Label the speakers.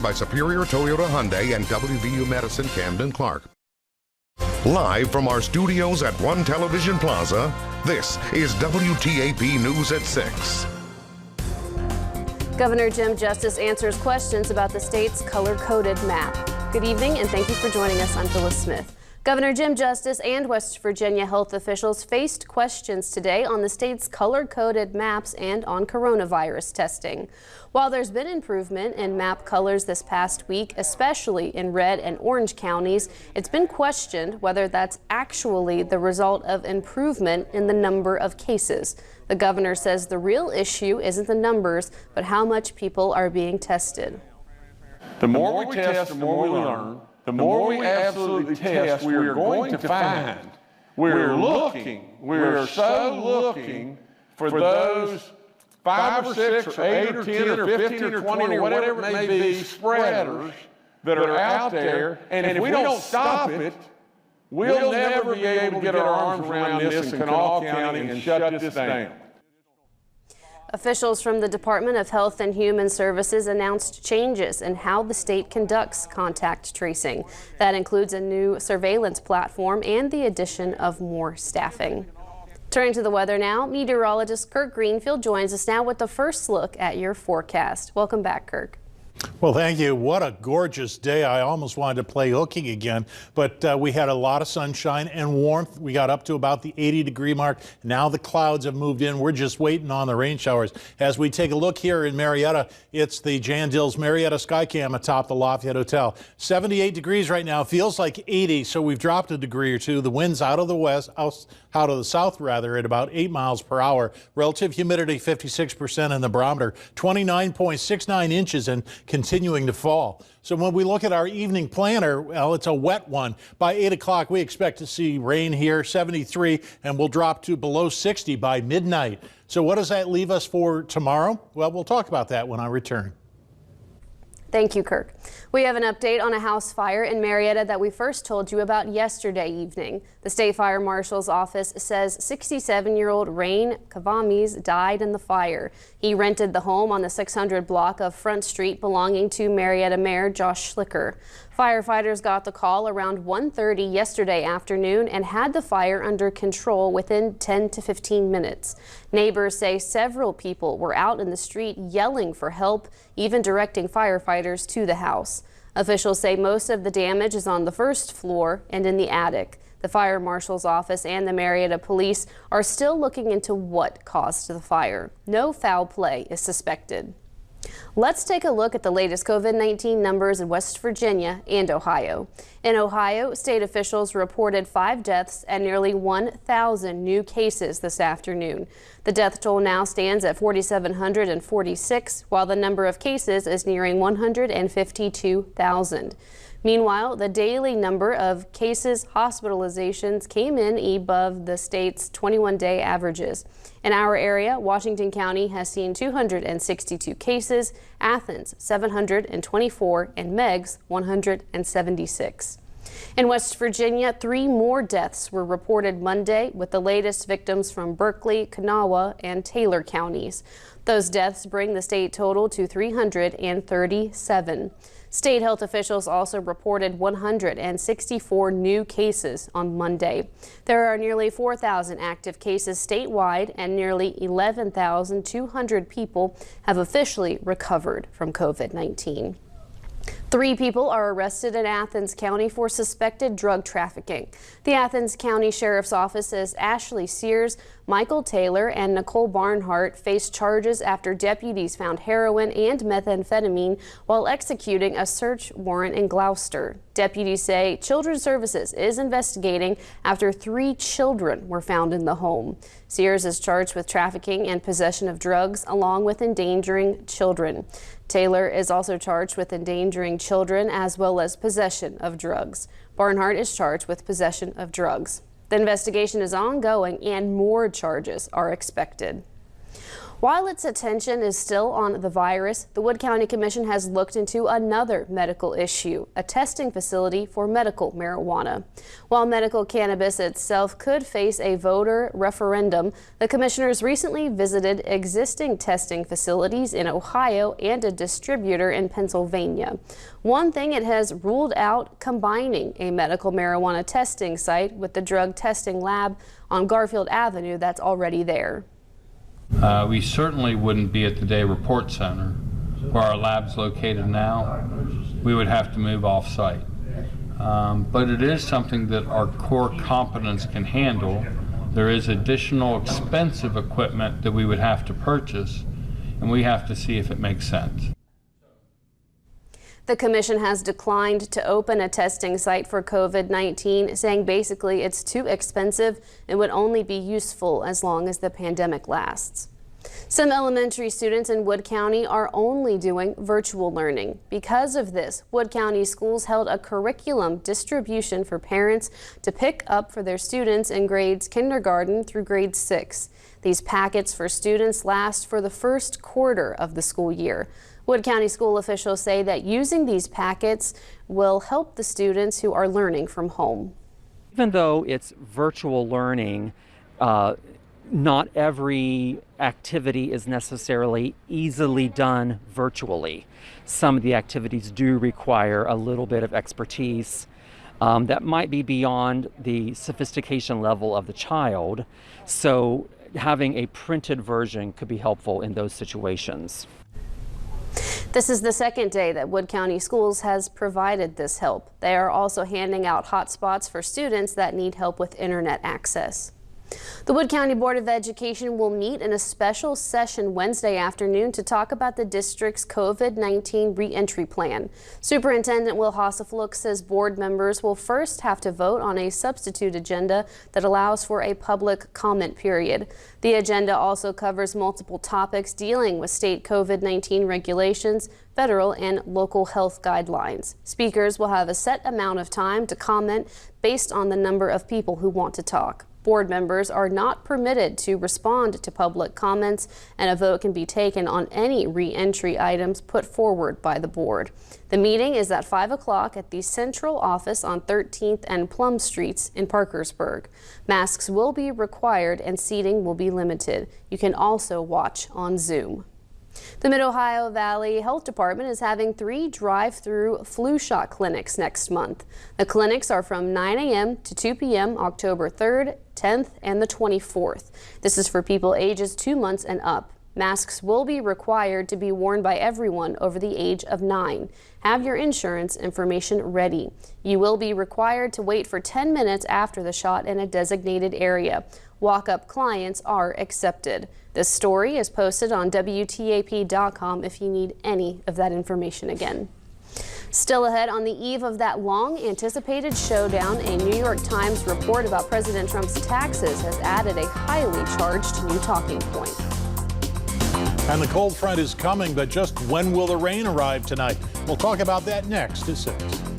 Speaker 1: By Superior Toyota Hyundai and WVU Medicine Camden Clark. Live from our studios at One Television Plaza, this is WTAP News at 6.
Speaker 2: Governor Jim Justice answers questions about the state's color-coded map. Good evening and thank you for joining us. I'm Phyllis Smith. Governor Jim Justice and West Virginia health officials faced questions today on the state's color-coded maps and on coronavirus testing. While there's been improvement in map colors this past week, especially in red and orange counties, it's been questioned whether that's actually the result of improvement in the number of cases. The governor says the real issue isn't the numbers, but how much people are being tested.
Speaker 3: The more we test, the more we learn. The more we absolutely test, we are going to find. We're so looking for those 5 or 6 or 8 or 10 or 15 or 20 or whatever it may be spreaders that are out there. And if we don't stop it, we'll never be able to get our arms around this in Kanawha County and shut this down.
Speaker 2: Officials from the Department of Health and Human Services announced changes in how the state conducts contact tracing. That includes a new surveillance platform and the addition of more staffing. Turning to the weather now, meteorologist Kirk Greenfield joins us now with the first look at your forecast. Welcome back, Kirk.
Speaker 4: Well, thank you. What a gorgeous day. I almost wanted to play hooking again, but we had a lot of sunshine and warmth. We got up to about the 80-degree mark. Now the clouds have moved in. We're just waiting on the rain showers. As we take a look here in Marietta, it's the Jan Dills Marietta Skycam atop the Lafayette Hotel. 78 degrees right now. Feels like 80, so we've dropped a degree or two. The wind's out of the west, out of the south rather, at about 8 miles per hour. Relative humidity 56% in the barometer, 29.69 inches and continuing to fall. So when we look at our evening planner, well, it's a wet one. By 8 o'clock, we expect to see rain here, 73, and we'll drop to below 60 by midnight. So what does that leave us for tomorrow? Well, we'll talk about that when I return.
Speaker 2: Thank you, Kirk. We have an update on a house fire in Marietta that we first told you about yesterday evening. The State Fire Marshal's office says 67-year-old Rain Kavamis died in the fire. He rented the home on the 600 block of Front Street belonging to Marietta Mayor Josh Schlicker. Firefighters got the call around 1:30 yesterday afternoon and had the fire under control within 10 to 15 minutes. Neighbors say several people were out in the street yelling for help, even directing firefighters to the house. Officials say most of the damage is on the first floor and in the attic. The fire marshal's office and the Marietta police are still looking into what caused the fire. No foul play is suspected. Let's take a look at the latest COVID-19 numbers in West Virginia and Ohio. In Ohio, state officials reported 5 deaths and nearly 1,000 new cases this afternoon. The death toll now stands at 4,746, while the number of cases is nearing 152,000. Meanwhile, the daily number of cases, hospitalizations came in above the state's 21-day averages. In our area, Washington County has seen 262 cases, Athens 724, and Meigs 176. In West Virginia, 3 more deaths were reported Monday, with the latest victims from Berkeley, Kanawha, and Taylor counties. Those deaths bring the state total to 337. State health officials also reported 164 new cases on Monday. There are nearly 4,000 active cases statewide, and nearly 11,200 people have officially recovered from COVID-19. 3 people are arrested in Athens County for suspected drug trafficking. The Athens County Sheriff's Office says Ashley Sears, Michael Taylor, and Nicole Barnhart faced charges after deputies found heroin and methamphetamine while executing a search warrant in Gloucester. Deputies say Children's Services is investigating after 3 children were found in the home. Sears is charged with trafficking and possession of drugs along with endangering children. Taylor is also charged with endangering children as well as possession of drugs. Barnhart is charged with possession of drugs. The investigation is ongoing and more charges are expected. While its attention is still on the virus, the Wood County Commission has looked into another medical issue, a testing facility for medical marijuana. While medical cannabis itself could face a voter referendum, the commissioners recently visited existing testing facilities in Ohio and a distributor in Pennsylvania. One thing it has ruled out: combining a medical marijuana testing site with the drug testing lab on Garfield Avenue that's already there.
Speaker 5: We certainly wouldn't be at the Day Report Center where our lab's located now. We would have to move off-site. But it is something that our core competence can handle. There is additional expensive equipment that we would have to purchase, and we have to see if it makes sense.
Speaker 2: The commission has declined to open a testing site for COVID-19, saying basically it's too expensive and would only be useful as long as the pandemic lasts. Some elementary students in Wood County are only doing virtual learning. Because of this, Wood County Schools held a curriculum distribution for parents to pick up for their students in grades kindergarten through grade 6. These packets for students last for the first quarter of the school year. Wood County school officials say that using these packets will help the students who are learning from home.
Speaker 6: Even though it's virtual learning, not every activity is necessarily easily done virtually. Some of the activities do require a little bit of expertise that might be beyond the sophistication level of the child. So having a printed version could be helpful in those situations.
Speaker 2: This is the second day that Wood County Schools has provided this help. They are also handing out hotspots for students that need help with internet access. The Wood County Board of Education will meet in a special session Wednesday afternoon to talk about the district's COVID-19 reentry plan. Superintendent Will Hasselfluch says board members will first have to vote on a substitute agenda that allows for a public comment period. The agenda also covers multiple topics dealing with state COVID-19 regulations, federal and local health guidelines. Speakers will have a set amount of time to comment based on the number of people who want to talk. Board members are not permitted to respond to public comments, and a vote can be taken on any re-entry items put forward by the board. The meeting is at 5 o'clock at the central office on 13th and Plum Streets in Parkersburg. Masks will be required and seating will be limited. You can also watch on Zoom. The Mid-Ohio Valley Health Department is having 3 drive-through flu shot clinics next month. The clinics are from 9 a.m. to 2 p.m. October 3rd, 10th, and the 24th. This is for people ages 2 months and up. Masks will be required to be worn by everyone over the age of 9. Have your insurance information ready. You will be required to wait for 10 minutes after the shot in a designated area. Walk-up clients are accepted. This story is posted on WTAP.com if you need any of that information again. Still ahead, on the eve of that long-anticipated showdown, a New York Times report about President Trump's taxes has added a highly charged new talking point.
Speaker 4: And the cold front is coming, but just when will the rain arrive tonight? We'll talk about that next at 6.